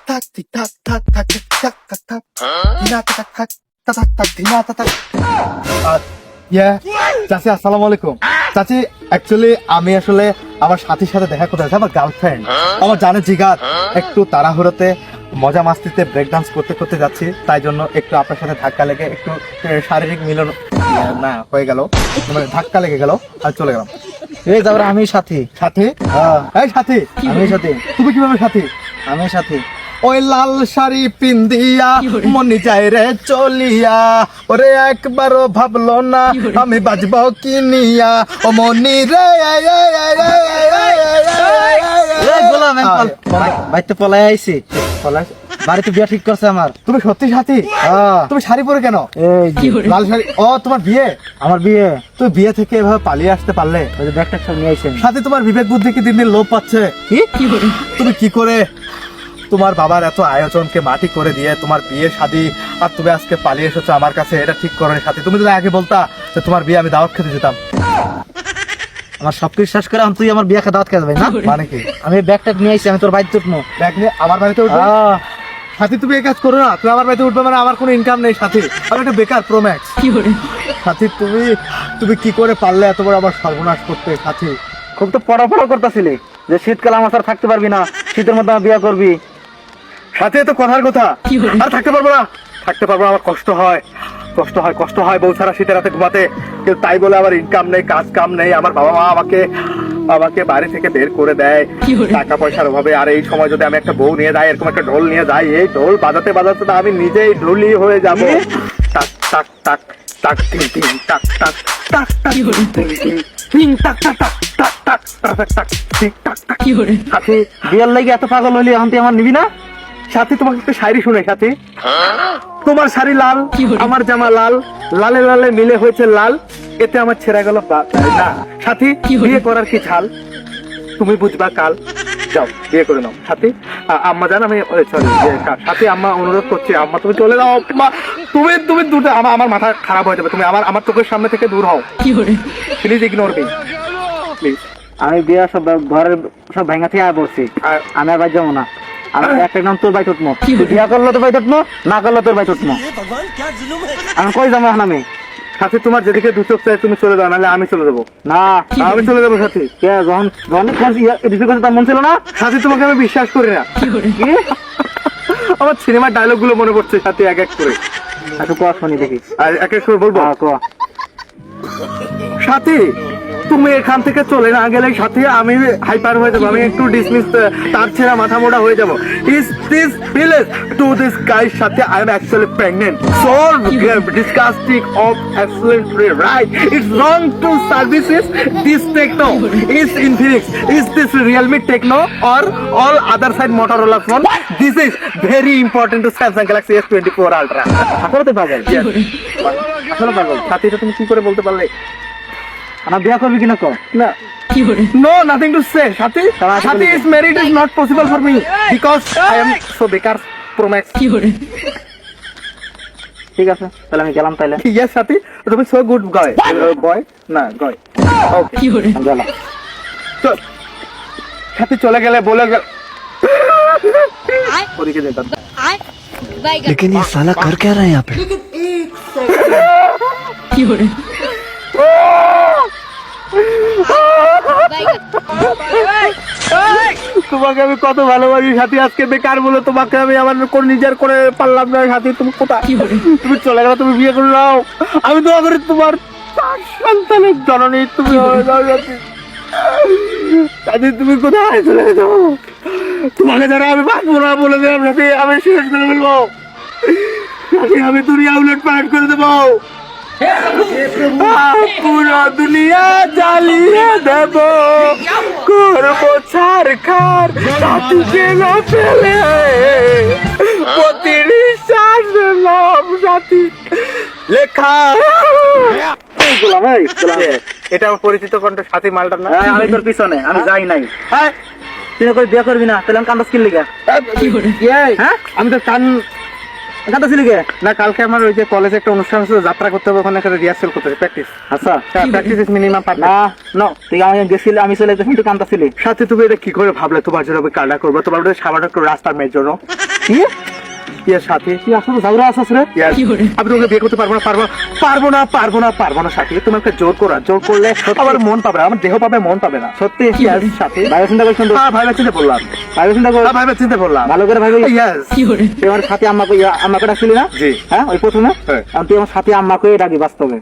tak tik tak tak tak tik tak tak tak dhina tak tak tak tak tak dhina tak tak চাচি আসসালামু আলাইকুম। চাচি actually আমি আসলে আমার সাথীর সাথে দেখা করতে যাচ্ছি, আমার গার্লফ্রেন্ড আমার জানে জিগাত একটু তাড়াহুড়োতে মজা মাস্তিতে ব্রেক ডান্স করতে করতে যাচ্ছি, তাই জন্য একটু আপনার সাথে ধাক্কা লেগে একটু শারীরিক মিলন না হয়ে গেল, মানে ধাক্কা লেগে গেল আর চলে গেলাম। এই তারপরে আমি সাথী। সাথী? এই সাথী, আমি সাথী। তুমি কিভাবে সাথী? আমি সাথী। ওই লাল শাড়ি পিন্দিয়া মনি যায় রে চলিয়া, ওরে একবারও ভাবলো না আমি বাজবো কি নিয়া, ও মনি রে বাড়িতে পলাই আইছি, বাড়িতে বিয়ে ঠিক করছে আমার। তুমি সত্যি সাথী? তুমি শাড়ি পরে কেন? এই লাল শাড়ি? ও তোমার বিয়ে? আমার বিয়ে। তুমি বিয়ে থেকে এভাবে পালিয়ে আসতে পারলে? ওই যে ব্যাগটা সব নিয়ে আইছেন। সাথী তোমার বিবেক বুদ্ধি কি দিন দিন লোপ পাচ্ছে? তুমি কি করে তোমার বাবার এত আয়োজনকে মাটি করে দিয়ে তোমার বিয়ে শাদী আর তুমি আজকে পালিয়ে এসেছো আমার কাছে, এটা ঠিক করো নি সাথী। তুমি যদি আগে বলতা যে তোমার বিয়ে আমি দাওয়াত খেতে যেতাম। আমার সবকিছু শেষ করে তুই আমার বিয়ে দাওয়াত খেতে যাবে না? মানে কি? আমি ব্যাগটা নিয়ে আইছি, আমি তোর বাড়িতে উঠবো। ব্যাগ নিয়ে আমার বাড়িতে উঠবো? সাথী তুমি এই কাজ করো না, তুমি আমার বাড়িতে উঠবে মানে আমার কোনো ইনকাম নেই সাথী, আমি একটা বেকার প্রোম্যাক্স। সাথী তুমি তুমি কি করে পারলে এত বড় আবার সর্বনাশ করতে সাথী? খুব তো পড়াপড়া করতেছিলি যে শীতকালে আমার সাথে থাকতে পারবি না, শীতের মধ্যে আমার বিয়ে করবি। সাথে তো কথার কথা, আর থাকতে পারবো না, থাকতে পারবো না, আমার কষ্ট হয়, কষ্ট হয়, কষ্ট হয় বউ ছাড়া শীতের রাতে ঘুমাতে। কিন্তু তাই বলে আমার ইনকাম নেই, কাজ কাম নেই, আমার বাবা মা আমাকে আমাকে বাড়ি থেকে বের করে দেয় টাকা পয়সার অভাবে। আর এই সময় যদি আমি একটা বউ নিয়ে যাই, এরকম একটা ঢোল নিয়ে যাই, এই ঢোল বাজাতে বাজাতে তো আমি নিজেই ঢোলি হয়ে যাবো। টাক টাক টাক টাক টিং টিং টাক টাক টাক টাক টিং টিং টিং টাক টাক টাক টাক টাক টাক টাক টিং টাক টাক। সাথী বিয়ের লাগি এত পাগল হইলি, এখন তুই আমার নিবি না? সাথী তোমাকে একটা শাড়ি শুনে সাথী, তোমার শাড়ি লাল, আমার জামা লাল, লালে লালে মিলে হয়েছে লাল, এতে আমার ছেঁড়া গেল না সাথী। বিয়ে করার কি ঝাল তুমি বুঝবা কাল, যাও বিয়ে করে নাও সাথী। আম্মা জান আমি সরি সাথী, আম্মা অনুরোধ করছি, আম্মা তুমি চলে যাও, তুমি তুমি দুটো আমার মাথা খারাপ হয়ে যাবে, তুমি আমার চোখের সামনে থেকে দূর হও প্লিজ, ইগনোর মি প্লিজ। আমি বিয়ে সব ঘরের সব ভেঙা থেকে বলছি, আমি আর বাড়ি যাবো না। আমি একটা নাম তোর বাড়ি উঠবো, বিয়া করলো তোর বাড়ি উঠবো, না করলো তোর বাড়ি উঠবো। আমি কই যাবো এখন? আমি সাথী তোমার যেদিকে দু চোখ চাই তুমি চলে যাও, নাহলে আমি চলে যাবো। না আমি চলে যাবো সাথী। যখন তার মন ছিল না সাথী, তোমাকে আমি বিশ্বাস করি না। আমার সিনেমার ডায়লগ গুলো মনে পড়ছে সাথী এক এক করে। একটু কোয়া শুনি দেখি। আর এক এক করে বলবো। কোয়া। সাথী তুমি এখান থেকে চলে না গেলে সাথী আমি হাইপার হয়ে যাবো, আমি একটু ডিসমিস তার ছেড়া মাথা মোটা হয়ে যাবো। Is this village to this guys সাথে I am actually pregnant, so disgusting of absolutely right, it's wrong to services this Tecno is Infinix, is this Realme Tecno or all other side Motorola phone, this is very important to Samsung Galaxy S24 ultra. আসলে পাগল, আসলে পাগল সাথী, এটা তুমি কি করে বলতে পারলে? আমার বিয়া করবি কিনা কর না। No, nothing to say. Shati is married is not possible for me because I am so bekar promax. ঠিক আছে, তাহলে আমি গেলাম তাইলে। Yes, Shati, তুমি so good guy. Boy, না guy. Okay. গেলাম। তো Shati চলে গেলে বলে গেল ওদিকে যেতাম। लेकिन ये साला कर क्या रहा है यहाँ पे? তোমাকে আমি কত ভালোবাসি সাথী, আজকে বেকার বলে তোমাকে আমি আমার কোন নিজের করে পারলাম না সাথী। তুমি কোথায়? তুমি চলে গেলে, তুমি বিয়ে করে নাও, আমি দোয়া করি তোমার 4 সন্তানের জননী তুমি হয়ে যাও সাথী। সাথী তুমি কোথায় চলে যাও? তোমাকে যারা আমি বাঁচবো না বলে দিলাম সাথী, আমি শেষ করে ফেলবো সাথী, আমি দুনিয়া উলট পালট করে দেবো, পুরো দুনিয়া জ্বালিয়ে দেব, করবো ছাড়খার সাথীকে না ফেলে, প্রতিটি শ্বাসের নাম সাথী লেখা। এটা আমার পরিচিত কণ্ঠ সাথী মালটার না? আমি তোর পিছনে, আমি যাই নাই। তুই করে বিয়ে করবি না, তাহলে আমি কান্দাস কিনলি হ্যাঁ, আমি তো কান কান্দাছিলি গে না। কালকে আমার ওই যে কলেজে একটা অনুষ্ঠান আছে, যাত্রা করতে হবে, ওখানে একটা রিহার্সাল করতে হবে, প্র্যাকটিস। আচ্ছা, প্র্যাকটিস ইজ মিনিমাম। না নো, তুই আমি গেছিলি, আমি চলে গেছি, তুই কান্দাছিলি। সাথে তুমি এটা কি করে ভাবলে তোমার জন্য আমি কান্না করবো? তোমার সামান্য একটু রাস্তার মেয়ের জন্য কি এর সাথে তুই আসলে ঝগড়া আছিস রে? Yes. আমি তোমাকে বিয়ে করতে পারবো না পারবো না সাথী। তোমাকে জোর করলে আমার মন পাবে না, আমার দেহ পাবে, মন পাবে না। সত্যি Yes, সাথী। ভাইবা চিন্তা করছেন তো? হ্যাঁ, ভাইবা চিন্তা বললাম। ভাইবা চিন্তা কর, ভাইবা চিন্তা বললাম। ভালো করে ভাইবা। Yes. তুই আমার সাথে আম্মাকে ডাকছিলি না? জি। হ্যাঁ, ওই প্রথমে হ্যাঁ। এখন তুই আমার সাথে আম্মাকে ডাকি বাস্তবে।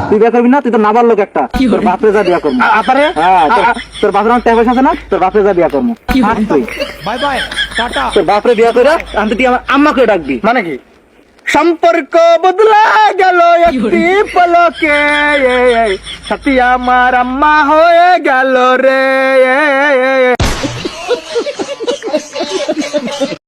তুই বিয়ে করবি না? তুই তো নাবার লোক একটা, তোর বাপরে যা বিয়া করবো। আপারে হ্যাঁ, তোর বাপের আমার টাকা পয়সা আছে না, তোর বাপরে যা বিয়া করবো। থাক তুই, বাই বাই, টাটা। তোর বাপরে বিয়া করে এখন তুই আমার আম্মাকে ডাকবি। মানে কি? সম্পর্ক বদলা গেল একটি পলকে, সাথী আমার আম্মা হয়ে গেল রে।